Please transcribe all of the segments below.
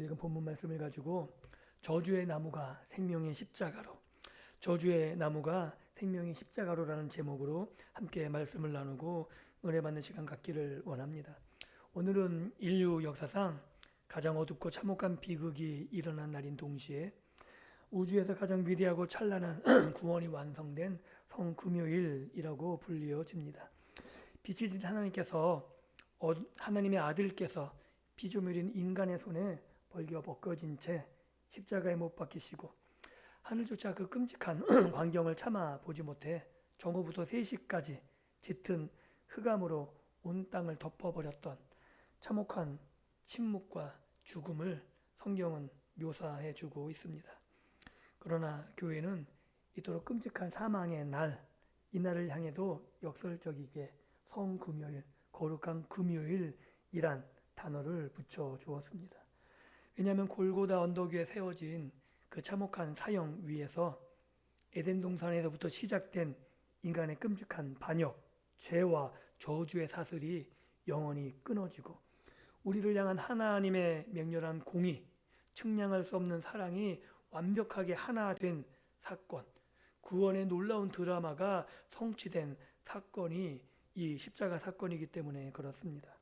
읽은 본문 말씀을 가지고 저주의 나무가 생명의 십자가로, 저주의 나무가 생명의 십자가로라는 제목으로 함께 말씀을 나누고 은혜 받는 시간 갖기를 원합니다. 오늘은 인류 역사상 가장 어둡고 참혹한 비극이 일어난 날인 동시에 우주에서 가장 위대하고 찬란한 구원이 완성된 성금요일이라고 불리어집니다. 빛이신 하나님께서 하나님의 아들께서 피조물인 인간의 손에 벌겨 벗겨진 채 십자가에 못 박히시고 하늘조차 그 끔찍한 광경을 참아 보지 못해 정오부터 3시까지 짙은 흑암으로 온 땅을 덮어버렸던 참혹한 침묵과 죽음을 성경은 묘사해 주고 있습니다. 그러나 교회는 이토록 끔찍한 사망의 날, 이날을 향해도 역설적이게 성금요일, 거룩한 금요일이란 단어를 붙여 주었습니다. 왜냐하면 골고다 언덕 위에 세워진 그 참혹한 사형 위에서 에덴 동산에서부터 시작된 인간의 끔찍한 반역, 죄와 저주의 사슬이 영원히 끊어지고 우리를 향한 하나님의 맹렬한 공의, 측량할 수 없는 사랑이 완벽하게 하나 된 사건, 구원의 놀라운 드라마가 성취된 사건이 이 십자가 사건이기 때문에 그렇습니다.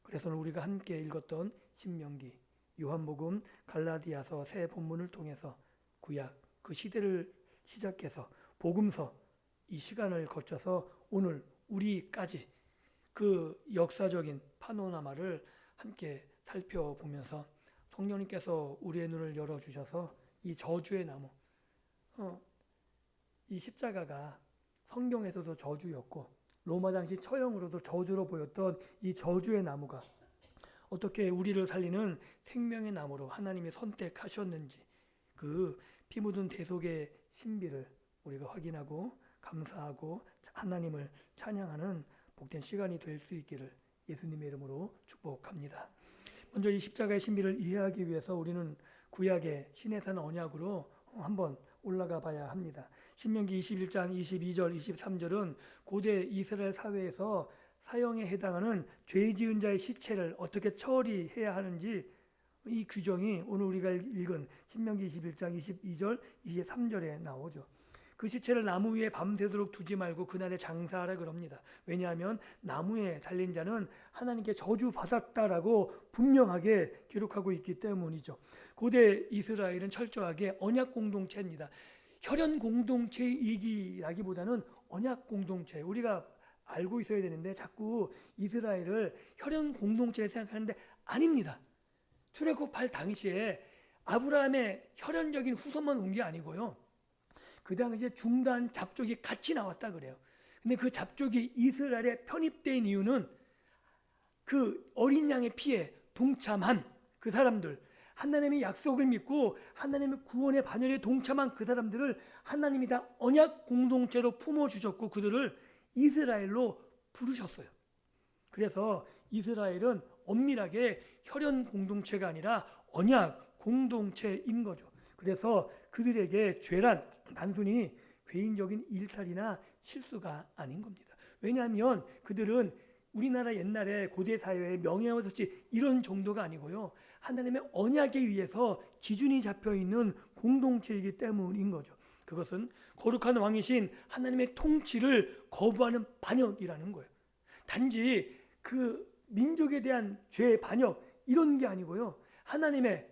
그래서 우리가 함께 읽었던 신명기, 요한복음, 갈라디아서 세 본문을 통해서 구약 그 시대를 시작해서 복음서 이 시간을 거쳐서 오늘 우리까지 그 역사적인 파노라마를 함께 살펴보면서 성령님께서 우리의 눈을 열어주셔서 이 저주의 나무, 이 십자가가 성경에서도 저주였고 로마 당시 처형으로도 저주로 보였던 이 저주의 나무가 어떻게 우리를 살리는 생명의 나무로 하나님이 선택하셨는지 그 피 묻은 대속의 신비를 우리가 확인하고 감사하고 하나님을 찬양하는 복된 시간이 될 수 있기를 예수님의 이름으로 축복합니다. 먼저 이 십자가의 신비를 이해하기 위해서 우리는 구약의 시내산 언약으로 한번 올라가 봐야 합니다. 신명기 21장 22절 23절은 고대 이스라엘 사회에서 사형에 해당하는 죄 지은 자의 시체를 어떻게 처리해야 하는지 이 규정이 오늘 우리가 읽은 신명기 21장 22절 23절에 나오죠. 그 시체를 나무 위에 밤새도록 두지 말고 그날에 장사하라 그럽니다. 왜냐하면 나무에 달린 자는 하나님께 저주받았다라고 분명하게 기록하고 있기 때문이죠. 고대 이스라엘은 철저하게 언약 공동체입니다. 혈연 공동체이기라기보다는 언약 공동체, 우리가 알고 있어야 되는데 자꾸 이스라엘을 혈연 공동체에 생각하는데 아닙니다. 출애굽할 당시에 아브라함의 혈연적인 후손만 온 게 아니고요. 그 당시에 중단 잡족이 같이 나왔다 그래요. 근데 그 잡족이 이스라엘에 편입된 이유는 그 어린 양의 피에 동참한 그 사람들, 하나님의 약속을 믿고 하나님의 구원의 반열에 동참한 그 사람들을 하나님이 다 언약 공동체로 품어주셨고 그들을 이스라엘로 부르셨어요. 그래서 이스라엘은 엄밀하게 혈연 공동체가 아니라 언약 공동체인 거죠. 그래서 그들에게 죄란 단순히 개인적인 일탈이나 실수가 아닌 겁니다. 왜냐하면 그들은 우리나라 옛날에 고대 사회의 명예훼손치 이런 정도가 아니고요. 하나님의 언약에 의해서 기준이 잡혀있는 공동체이기 때문인 거죠. 그것은 거룩한 왕이신 하나님의 통치를 거부하는 반역이라는 거예요. 단지 그 민족에 대한 죄 반역 이런 게 아니고요. 하나님의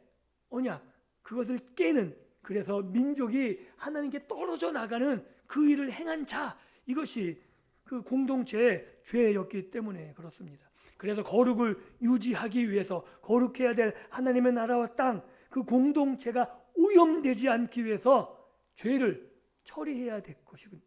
언약 그것을 깨는, 그래서 민족이 하나님께 떨어져 나가는 그 일을 행한 자, 이것이 그 공동체의 죄였기 때문에 그렇습니다. 그래서 거룩을 유지하기 위해서 거룩해야 될 하나님의 나라와 땅, 그 공동체가 오염되지 않기 위해서 죄를 처리해야 될 것이고,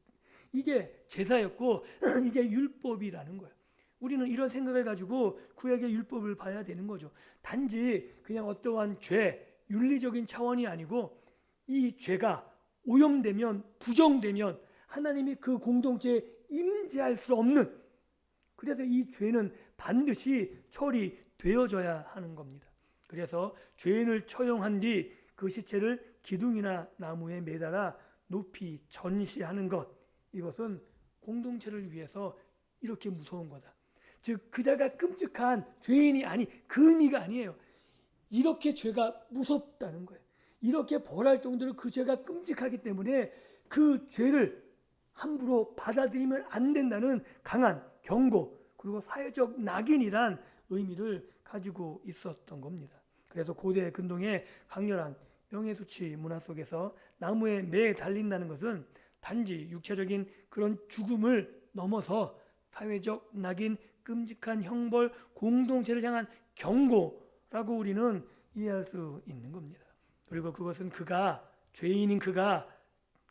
이게 제사였고 이게 율법이라는 거예요. 우리는 이런 생각을 가지고 구약의 율법을 봐야 되는 거죠. 단지 그냥 어떠한 죄, 윤리적인 차원이 아니고 이 죄가 오염되면, 부정되면 하나님이 그 공동체에 임재할 수 없는, 그래서 이 죄는 반드시 처리되어져야 하는 겁니다. 그래서 죄인을 처형한 뒤 그 시체를 기둥이나 나무에 매달아 높이 전시하는 것, 이것은 공동체를 위해서 이렇게 무서운 거다. 즉 그 자가 끔찍한 죄인이 아니 그 의미가 아니에요. 이렇게 죄가 무섭다는 거예요. 이렇게 벌할 정도로 그 죄가 끔찍하기 때문에 그 죄를 함부로 받아들이면 안 된다는 강한 경고, 그리고 사회적 낙인이란 의미를 가지고 있었던 겁니다. 그래서 고대 근동의 강렬한 명예수치 문화 속에서 나무에 매 달린다는 것은 단지 육체적인 그런 죽음을 넘어서 사회적 낙인, 끔찍한 형벌, 공동체를 향한 경고라고 우리는 이해할 수 있는 겁니다. 그리고 그것은 그가, 죄인인 그가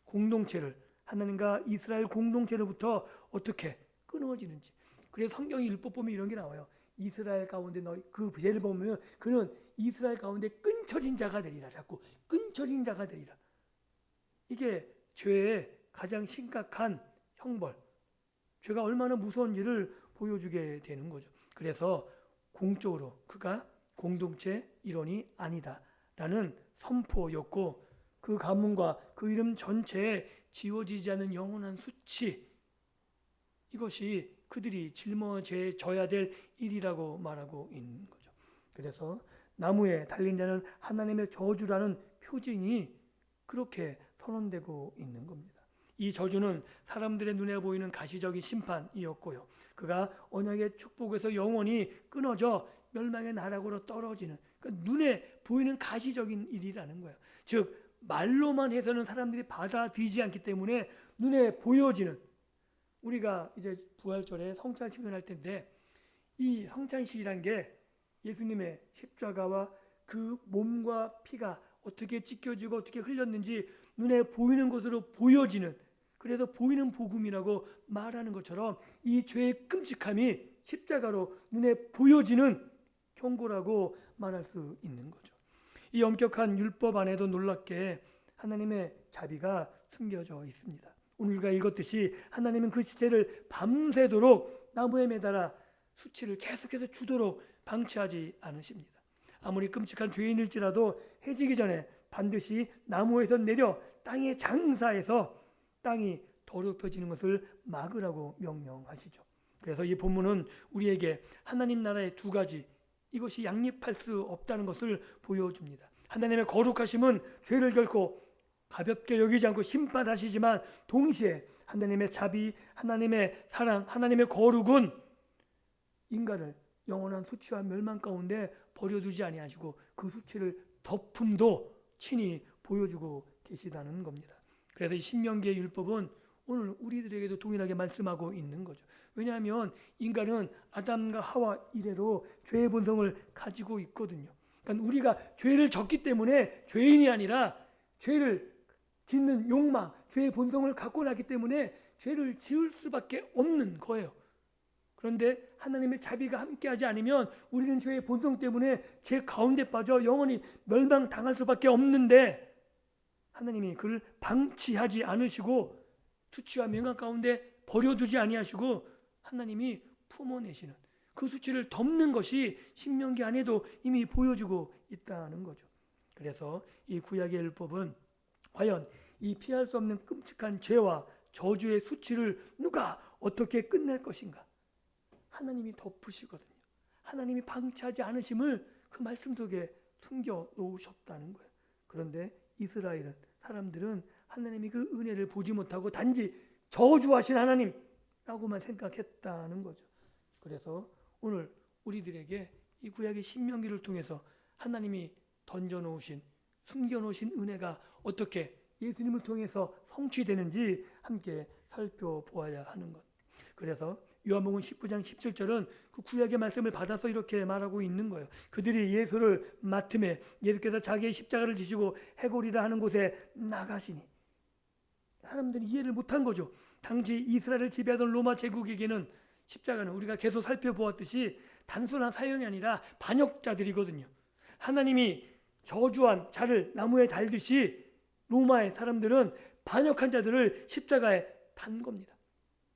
공동체를, 하나님과 이스라엘 공동체로부터 어떻게 끊어지는지. 그래서 성경의 율법 보면 이런 게 나와요. 이스라엘 가운데 너희, 그 예를 보면 그는 이스라엘 가운데 끊쳐진 자가 되리라. 자꾸 끊쳐진 자가 되리라. 이게 죄의 가장 심각한 형벌, 죄가 얼마나 무서운지를 보여주게 되는 거죠. 그래서 공적으로 그가 공동체 일원이 아니다라는 선포였고, 그 가문과 그 이름 전체에 지워지지 않는 영원한 수치, 이것이 그들이 짊어져야 될 일이라고 말하고 있는 거죠. 그래서 나무에 달린 자는 하나님의 저주라는 표징이 그렇게 선언되고 있는 겁니다. 이 저주는 사람들의 눈에 보이는 가시적인 심판이었고요. 그가 언약의 축복에서 영원히 끊어져 멸망의 나락으로 떨어지는, 그러니까 눈에 보이는 가시적인 일이라는 거예요. 즉 말로만 해서는 사람들이 받아들이지 않기 때문에 눈에 보여지는, 우리가 이제 부활절에 성찬 식을 할 텐데 이 성찬식이란 게 예수님의 십자가와 그 몸과 피가 어떻게 찢겨지고 어떻게 흘렸는지 눈에 보이는 것으로 보여지는, 그래서 보이는 복음이라고 말하는 것처럼 이 죄의 끔찍함이 십자가로 눈에 보여지는 경고라고 말할 수 있는 거죠. 이 엄격한 율법 안에도 놀랍게 하나님의 자비가 숨겨져 있습니다. 오늘 우리가 읽었듯이 하나님은 그 시체를 밤새도록 나무에 매달아 수치를 계속해서 주도록 방치하지 않으십니다. 아무리 끔찍한 죄인일지라도 해지기 전에 반드시 나무에서 내려 땅에 장사해서 땅이 더럽혀지는 것을 막으라고 명령하시죠. 그래서 이 본문은 우리에게 하나님 나라의 두 가지, 이것이 양립할 수 없다는 것을 보여줍니다. 하나님의 거룩하심은 죄를 결코 가볍게 여기지 않고 심판하시지만 동시에 하나님의 자비, 하나님의 사랑, 하나님의 거룩은 인간을 영원한 수치와 멸망 가운데 버려두지 아니하시고 그 수치를 덮음도 친히 보여주고 계시다는 겁니다. 그래서 이 신명기의 율법은 오늘 우리들에게도 동일하게 말씀하고 있는 거죠. 왜냐하면 인간은 아담과 하와 이래로 죄의 본성을 가지고 있거든요. 그러니까 우리가 죄를 졌기 때문에 죄인이 아니라 죄를 짓는 욕망, 죄의 본성을 갖고 나기 때문에 죄를 지을 수밖에 없는 거예요. 그런데 하나님의 자비가 함께하지 않으면 우리는 죄의 본성 때문에 죄 가운데 빠져 영원히 멸망당할 수밖에 없는데, 하나님이 그를 방치하지 않으시고 수치와 명한 가운데 버려두지 아니하시고 하나님이 품어내시는 그 수치를 덮는 것이 신명기 안에도 이미 보여주고 있다는 거죠. 그래서 이 구약의 율법은 과연 이 피할 수 없는 끔찍한 죄와 저주의 수치를 누가 어떻게 끝낼 것인가? 하나님이 덮으시거든요. 하나님이 방치하지 않으심을 그 말씀 속에 숨겨 놓으셨다는 거예요. 그런데 이스라엘은, 사람들은 하나님이 그 은혜를 보지 못하고 단지 저주하신 하나님라고만 생각했다는 거죠. 그래서 오늘 우리들에게 이 구약의 신명기를 통해서 하나님이 던져놓으신, 숨겨놓으신 은혜가 어떻게 예수님을 통해서 성취되는지 함께 살펴보아야 하는 것. 그래서 요한복음 19장 17절은 그 구약의 말씀을 받아서 이렇게 말하고 있는 거예요. 그들이 예수를 맡음에 예수께서 자기의 십자가를 지시고 해골이라 하는 곳에 나가시니, 사람들이 이해를 못한 거죠. 당시 이스라엘을 지배하던 로마 제국에게는 십자가는 우리가 계속 살펴보았듯이 단순한 사형이 아니라 반역자들이거든요. 하나님이 저주한 자를 나무에 달듯이 로마의 사람들은 반역한 자들을 십자가에 단 겁니다.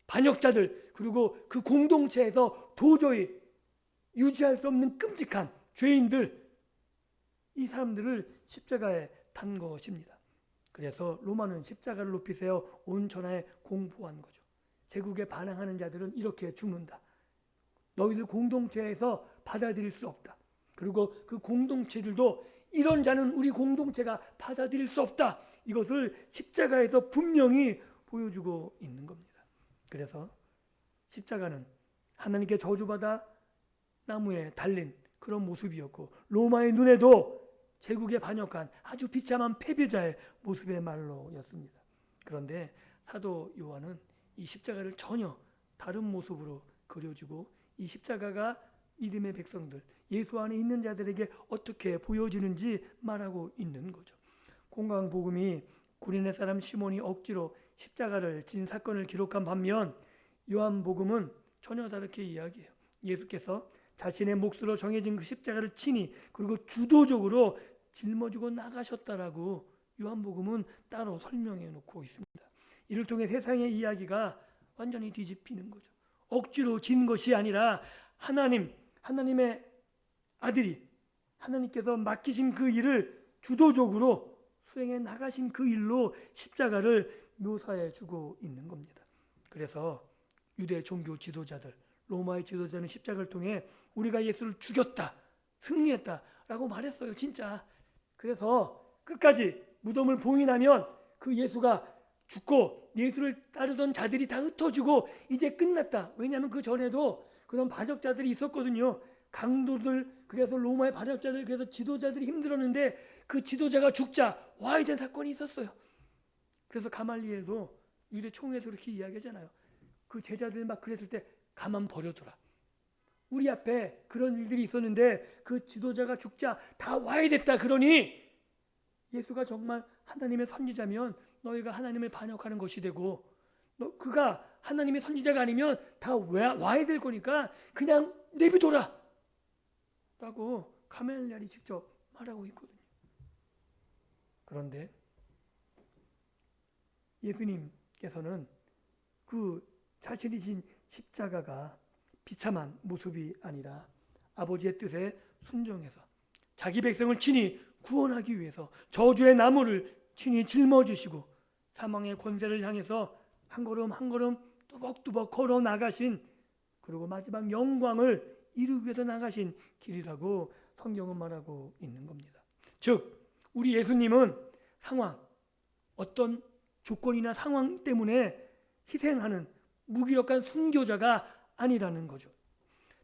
반역자들, 그리고 그 공동체에서 도저히 유지할 수 없는 끔찍한 죄인들, 이 사람들을 십자가에 단 것입니다. 그래서 로마는 십자가를 높이 세워 온 천하에 공포한 거죠. 제국에 반항하는 자들은 이렇게 죽는다. 너희들 공동체에서 받아들일 수 없다. 그리고 그 공동체들도 이런 자는 우리 공동체가 받아들일 수 없다. 이것을 십자가에서 분명히 보여주고 있는 겁니다. 그래서 십자가는 하나님께 저주받아 나무에 달린 그런 모습이었고, 로마의 눈에도 제국에 반역한 아주 비참한 패배자의 모습의 말로였습니다. 그런데 사도 요한은 이 십자가를 전혀 다른 모습으로 그려주고, 이 십자가가 믿음의 백성들, 예수 안에 있는 자들에게 어떻게 보여지는지 말하고 있는 거죠. 공강복음이 구레네 사람 시몬이 억지로 십자가를 진 사건을 기록한 반면, 요한복음은 전혀 다르게 이야기해요. 예수께서 자신의 몫으로 정해진 그 십자가를 치니, 그리고 주도적으로 짊어지고 나가셨다라고 요한복음은 따로 설명해 놓고 있습니다. 이를 통해 세상의 이야기가 완전히 뒤집히는 거죠. 억지로 진 것이 아니라 하나님의 아들이 하나님께서 맡기신 그 일을 주도적으로 수행해 나가신 그 일로 십자가를 묘사해 주고 있는 겁니다. 그래서 유대 종교 지도자들, 로마의 지도자는 십자가를 통해 우리가 예수를 죽였다, 승리했다라고 말했어요. 진짜. 그래서 끝까지 무덤을 봉인하면 그 예수가 죽고 예수를 따르던 자들이 다 흩어지고 이제 끝났다. 왜냐하면 그 전에도 그런 반역자들이 있었거든요. 강도들, 그래서 로마의 반역자들, 그래서 지도자들이 힘들었는데 그 지도자가 죽자 와해된 사건이 있었어요. 그래서 가말리엘도 유대 총회에서 그렇게 이야기하잖아요. 그 제자들 막 그랬을 때 가만 버려둬라. 우리 앞에 그런 일들이 있었는데 그 지도자가 죽자 다 와해됐다. 그러니 예수가 정말 하나님의 선지자면 너희가 하나님을 반역하는 것이 되고, 그가 하나님의 선지자가 아니면 다 와해될 거니까 그냥 내비둬라 라고 가멜리엘이 직접 말하고 있거든요. 그런데 예수님께서는 그 자신이 진 십자가가 비참한 모습이 아니라 아버지의 뜻에 순종해서 자기 백성을 친히 구원하기 위해서 저주의 나무를 친히 짊어지시고 사망의 권세를 향해서 한 걸음 한 걸음 뚜벅뚜벅 걸어 나가신, 그리고 마지막 영광을 이루기 위해서 나가신 길이라고 성경은 말하고 있는 겁니다. 즉 우리 예수님은 어떤 조건이나 상황 때문에 희생하는 무기력한 순교자가 아니라는 거죠.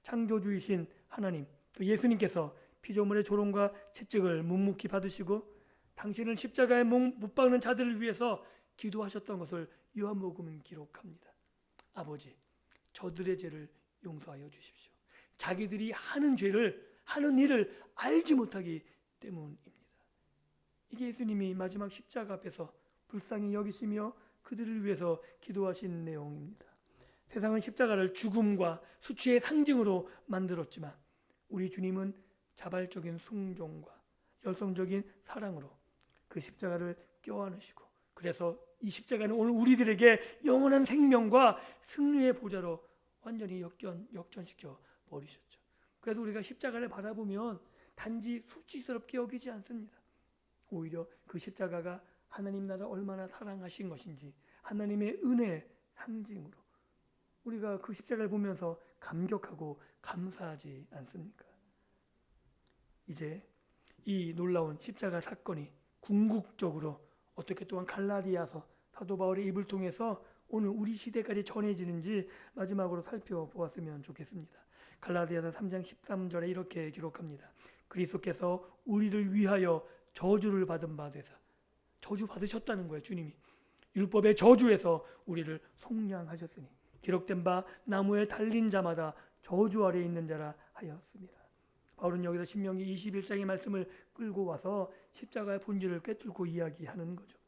창조주이신 하나님, 또 예수님께서 피조물의 조롱과 채찍을 묵묵히 받으시고 당신을 십자가에 못 박는 자들을 위해서 기도하셨던 것을 요한복음은 기록합니다. 아버지, 저들의 죄를 용서하여 주십시오. 자기들이 하는 일을 알지 못하기 때문입니다. 이게 예수님이 마지막 십자가 앞에서 불쌍히 여기시며 그들을 위해서 기도하신 내용입니다. 세상은 십자가를 죽음과 수치의 상징으로 만들었지만 우리 주님은 자발적인 순종과 열성적인 사랑으로 그 십자가를 껴안으시고, 그래서 이 십자가는 오늘 우리들에게 영원한 생명과 승리의 보좌로 완전히 역전시켜 버리셨죠. 그래서 우리가 십자가를 바라보면 단지 수치스럽게 여기지 않습니다. 오히려 그 십자가가 하나님 나라를 얼마나 사랑하신 것인지 하나님의 은혜의 상징으로 우리가 그 십자가를 보면서 감격하고 감사하지 않습니까? 이제 이 놀라운 십자가 사건이 궁극적으로 어떻게 또한 갈라디아서 사도 바울의 입을 통해서 오늘 우리 시대까지 전해지는지 마지막으로 살펴보았으면 좋겠습니다. 갈라디아서 3장 13절에 이렇게 기록합니다. 그리스도께서 우리를 위하여 저주를 받은 바 되사, 저주 받으셨다는 거예요. 주님이 율법의 저주에서 우리를 속량하셨으니 기록된 바 나무에 달린 자마다 저주 아래 있는 자라 하였습니다. 바울은 여기서 신명기 21장의 말씀을 끌고 와서 십자가의 본질을 꿰뚫고 이야기하는 거죠.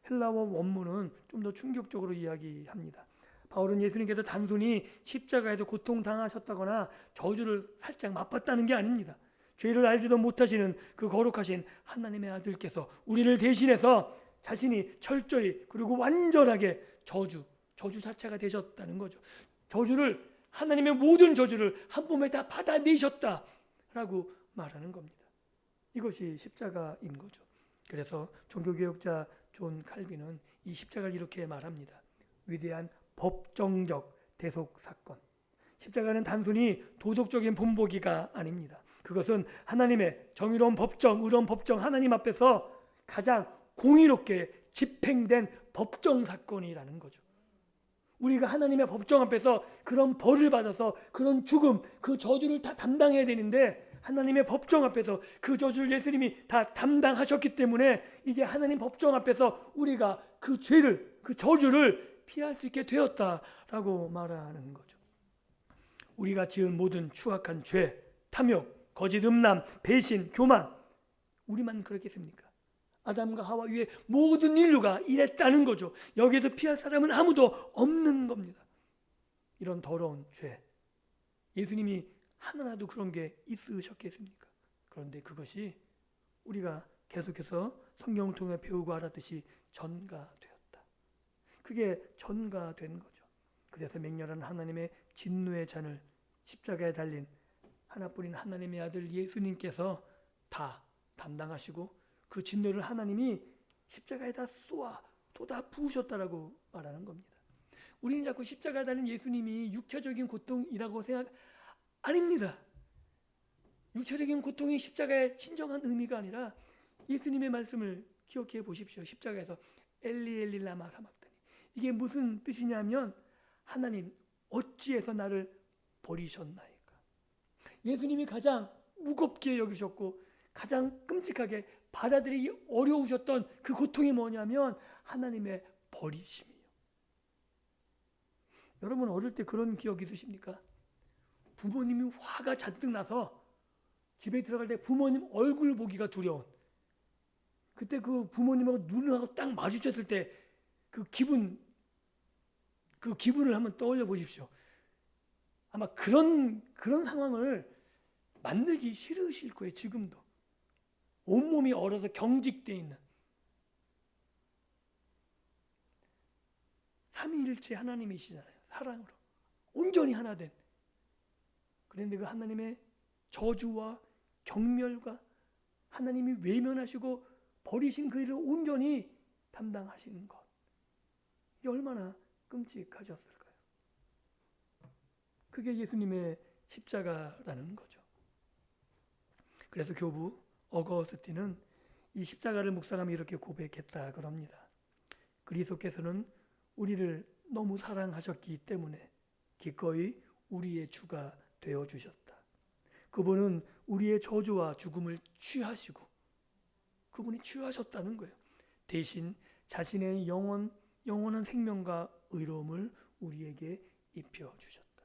헬라어 원문은 좀 더 충격적으로 이야기합니다. 바울은 예수님께서 단순히 십자가에서 고통당하셨다거나 저주를 살짝 맛봤다는 게 아닙니다. 죄를 알지도 못하시는 그 거룩하신 하나님의 아들께서 우리를 대신해서 자신이 철저히 그리고 완전하게 저주 자체가 되셨다는 거죠. 하나님의 모든 저주를 한 몸에 다 받아내셨다라고 말하는 겁니다. 이것이 십자가인 거죠. 그래서 종교개혁자 존 칼빈은 이 십자가를 이렇게 말합니다. 위대한 법정적 대속 사건. 십자가는 단순히 도덕적인 본보기가 아닙니다. 그것은 하나님의 정의로운 법정, 의로운 법정 하나님 앞에서 가장 공의롭게 집행된 법정 사건이라는 거죠. 우리가 하나님의 법정 앞에서 그런 벌을 받아서 그런 죽음, 그 저주를 다 담당해야 되는데 하나님의 법정 앞에서 그 저주를 예수님이 다 담당하셨기 때문에 이제 하나님 법정 앞에서 우리가 그 죄를, 그 저주를 피할 수 있게 되었다라고 말하는 거죠. 우리가 지은 모든 추악한 죄, 탐욕, 거짓 음란, 배신, 교만, 우리만 그렇겠습니까? 아담과 하와 위에 모든 인류가 이랬다는 거죠. 여기에서 피할 사람은 아무도 없는 겁니다. 이런 더러운 죄, 예수님이 하나라도 그런 게 있으셨겠습니까? 그런데 그것이 우리가 계속해서 성경을 통해 배우고 알았듯이 전가되었다. 그게 전가된 거죠. 그래서 맹렬한 하나님의 진노의 잔을 십자가에 달린 하나뿐인 하나님의 아들 예수님께서 다 담당하시고 그 진노를 하나님이 십자가에다 쏘아 또 다 부으셨다라고 말하는 겁니다. 우리는 자꾸 십자가에 달린 예수님이 육체적인 고통이라고 생각 아닙니다. 육체적인 고통이 십자가의 진정한 의미가 아니라 예수님의 말씀을 기억해 보십시오. 십자가에서 엘리 엘리 라마 사막다니, 이게 무슨 뜻이냐면 하나님 어찌해서 나를 버리셨나이까. 예수님이 가장 무겁게 여기셨고 가장 끔찍하게 받아들이기 어려우셨던 그 고통이 뭐냐면 하나님의 버리심이에요. 여러분 어릴 때 그런 기억 있으십니까? 부모님이 화가 잔뜩 나서 집에 들어갈 때 부모님 얼굴 보기가 두려운, 그때 그 부모님하고 눈하고 딱 마주쳤을 때 그 기분을 한번 떠올려 보십시오. 아마 그런 상황을 만들기 싫으실 거예요. 지금도 온몸이 얼어서 경직되어 있는 삼위일체 하나님이시잖아요. 사랑으로 온전히 하나 된. 그런데 그 하나님의 저주와 경멸과 하나님이 외면하시고 버리신 그 일을 온전히 담당하시는 것, 이게 얼마나 끔찍하셨을까요? 그게 예수님의 십자가라는 거죠. 그래서 교부 어거스틴은 이 십자가를 묵상하며 이렇게 고백했다 그럽니다. 그리스도께서는 우리를 너무 사랑하셨기 때문에 기꺼이 우리의 주가 되어주셨다. 그분은 우리의 저주와 죽음을 취하시고 그분이 취하셨다는 거예요. 대신 자신의 영원한 생명과 의로움을 우리에게 입혀주셨다.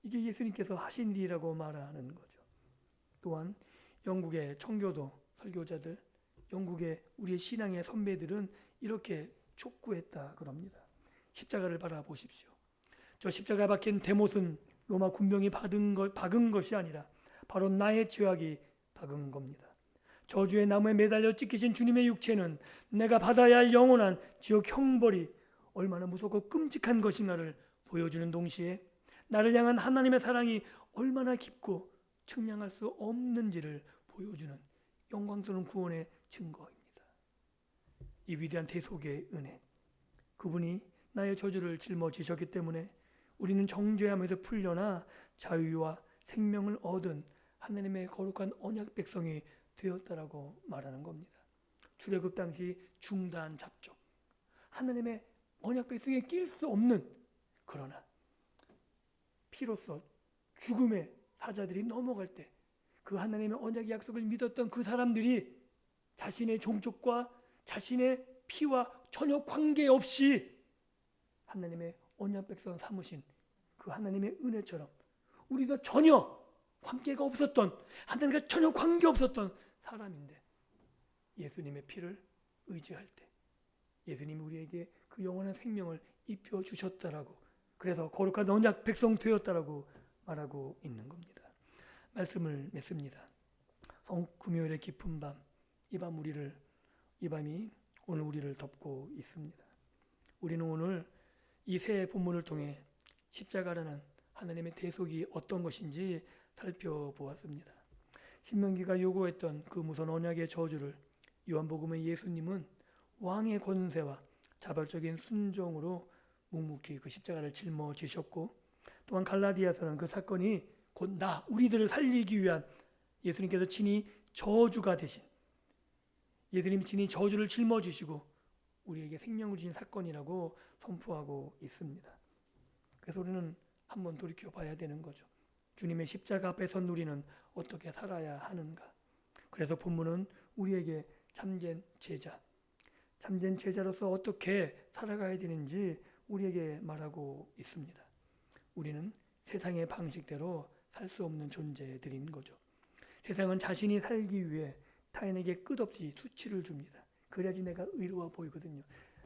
이게 예수님께서 하신 일이라고 말하는 거죠. 또한 영국의 청교도 설교자들, 영국의 우리의 신앙의 선배들은 이렇게 촉구했다 그럽니다. 십자가를 바라보십시오. 저 십자가에 박힌 대못은 로마 군병이 박은 것이 아니라 바로 나의 죄악이 박은 겁니다. 저주의 나무에 매달려 찢기신 주님의 육체는 내가 받아야 할 영원한 지옥 형벌이 얼마나 무섭고 끔찍한 것인가를 보여주는 동시에 나를 향한 하나님의 사랑이 얼마나 깊고 측량할 수 없는지를 보여주는 영광스러운 구원의 증거입니다. 이 위대한 대속의 은혜, 그분이 나의 저주를 짊어지셨기 때문에 우리는 정죄함에서 풀려나 자유와 생명을 얻은 하나님의 거룩한 언약 백성이 되었다라고 말하는 겁니다. 출애굽 당시 중단 잡종, 하나님의 언약 백성에 낄 수 없는, 그러나 피로써 죽음의 사자들이 넘어갈 때 그 하나님의 언약의 약속을 믿었던 그 사람들이 자신의 종족과 자신의 피와 전혀 관계없이 하나님의 언약 백성 삼으신 그 하나님의 은혜처럼 우리도 전혀 관계가 없었던, 하나님과 전혀 관계없었던 사람인데 예수님의 피를 의지할 때 예수님이 우리에게 그 영원한 생명을 입혀주셨다라고, 그래서 거룩한 언약 백성 되었다라고 말하고 있는 겁니다. 말씀을 맺습니다. 성금요일의 깊은 밤, 이 밤이 오늘 우리를 덮고 있습니다. 우리는 오늘 이 새 본문을 통해 십자가라는 하나님의 대속이 어떤 것인지 살펴보았습니다. 신명기가 요구했던 그 무서운 언약의 저주를 요한복음의 예수님은 왕의 권세와 자발적인 순종으로 묵묵히 그 십자가를 짊어지셨고, 또한 갈라디아서는 그 사건이 곧 우리들을 살리기 위한 예수님께서 친히 저주가 되신, 예수님이 친히 저주를 짊어지시고 우리에게 생명을 주신 사건이라고 선포하고 있습니다. 그래서 우리는 한번 돌이켜 봐야 되는 거죠. 주님의 십자가 앞에 선 우리는 어떻게 살아야 하는가. 그래서 본문은 우리에게 참된 제자로서 어떻게 살아가야 되는지 우리에게 말하고 있습니다. 우리는 세상의 방식대로 살 수 없는 존재들인 거죠. 세상은 자신이 살기 위해 타인에게 끝없이 수치를 줍니다. 그래야지 내가 의로워 보이거든요.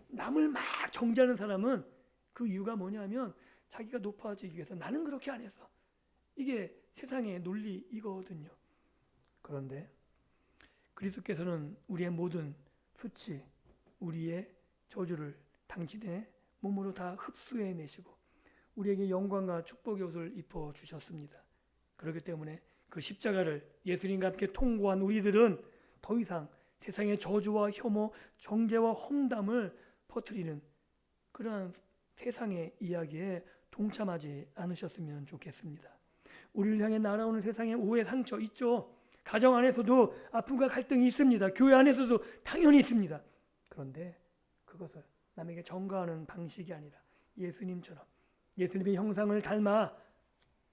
남을 막 정죄하는 사람은 그 이유가 뭐냐면 자기가 높아지기 위해서 나는 그렇게 안 했어. 이게 세상의 논리이거든요. 그런데 그리스도께서는 우리의 모든 수치, 우리의 저주를 당신의 몸으로 다 흡수해내시고 우리에게 영광과 축복의 옷을 입혀주셨습니다. 그렇기 때문에 그 십자가를 예수님과 함께 통고한 우리들은 더 이상 세상의 저주와 혐오, 정죄와 험담을 퍼뜨리는 그러한 세상의 이야기에 동참하지 않으셨으면 좋겠습니다. 우리를 향해 날아오는 세상의 오해, 상처 있죠. 가정 안에서도 아픔과 갈등이 있습니다. 교회 안에서도 당연히 있습니다. 그런데 그것을 남에게 전가하는 방식이 아니라 예수님처럼 예수님의 형상을 닮아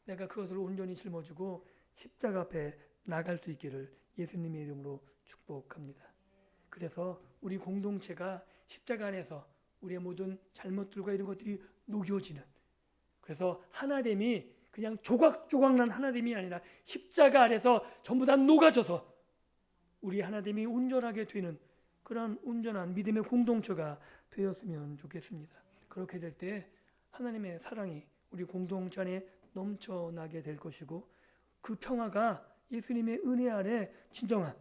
내가 그것을 온전히 짊어지고 십자가 앞에 나갈 수 있기를 예수님의 이름으로 축복합니다. 그래서 우리 공동체가 십자가 안에서 우리의 모든 잘못들과 이런 것들이 녹여지는, 그래서 하나됨이 그냥 조각조각난 하나됨이 아니라 십자가 아래서 전부 다 녹아져서 우리 하나됨이 온전하게 되는 그런 온전한 믿음의 공동체가 되었으면 좋겠습니다. 그렇게 될 때 하나님의 사랑이 우리 공동체 안에 넘쳐나게 될 것이고 그 평화가 예수님의 은혜 아래 진정한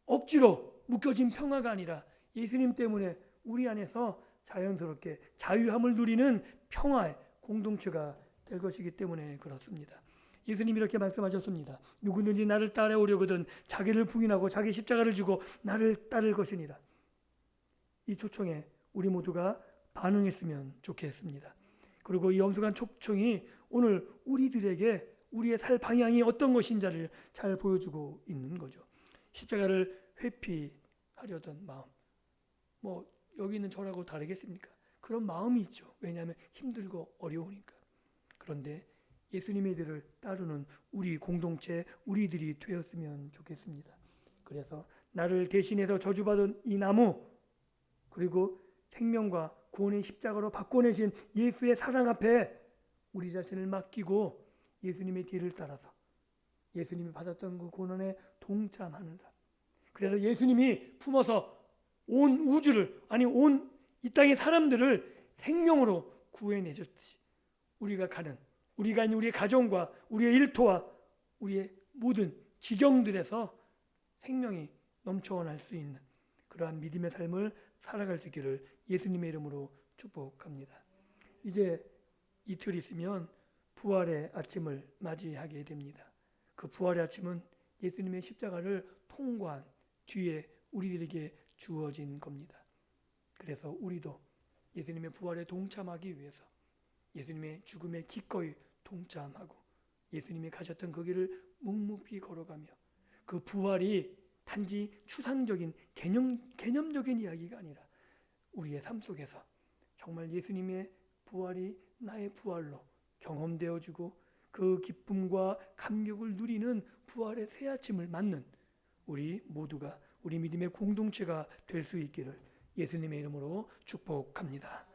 억지로 묶여진 평화가 아니라 예수님 때문에 우리 안에서 자연스럽게 자유함을 누리는 평화의 공동체가 될 것이기 때문에 그렇습니다. 예수님이 이렇게 말씀하셨습니다. 누구든지 나를 따라오려거든 자기를 부인하고 자기 십자가를 지고 나를 따를 것이니라. 이 초청에 우리 모두가 반응했으면 좋겠습니다. 그리고 이 엄숙한 초청이 오늘 우리들에게 우리의 살 방향이 어떤 것인지를 잘 보여주고 있는 거죠. 십자가를 회피하려던 마음, 뭐 여기 있는 저라고 다르겠습니까? 그런 마음이 있죠. 왜냐하면 힘들고 어려우니까. 그런데 예수님의 길을 따르는 우리 공동체, 우리들이 되었으면 좋겠습니다. 그래서 나를 대신해서 저주받은 이 나무, 그리고 생명과 구원의 십자가로 바꿔내신 예수의 사랑 앞에 우리 자신을 맡기고 예수님의 뒤를 따라서 예수님이 받았던 그 고난에 동참하는 삶. 그래서 예수님이 품어서 온 우주를, 아니 온 이 땅의 사람들을 생명으로 구해내셨듯이 우리가 가는, 우리가 있는 우리의 가정과 우리의 일터와 우리의 모든 지경들에서 생명이 넘쳐날 수 있는 그러한 믿음의 삶을 살아갈 수 있기를 예수님의 이름으로 축복합니다. 이제 이틀 있으면 부활의 아침을 맞이하게 됩니다. 그 부활의 아침은 예수님의 십자가를 통과한 뒤에 우리들에게 주어진 겁니다. 그래서 우리도 예수님의 부활에 동참하기 위해서 예수님의 죽음에 기꺼이 동참하고 예수님이 가셨던 그 길을 묵묵히 걸어가며 그 부활이 단지 추상적인 개념적인 이야기가 아니라 우리의 삶 속에서 정말 예수님의 부활이 나의 부활로 경험되어지고 그 기쁨과 감격을 누리는 부활의 새 아침을 맞는 우리 모두가 우리 믿음의 공동체가 될 수 있기를 예수님의 이름으로 축복합니다.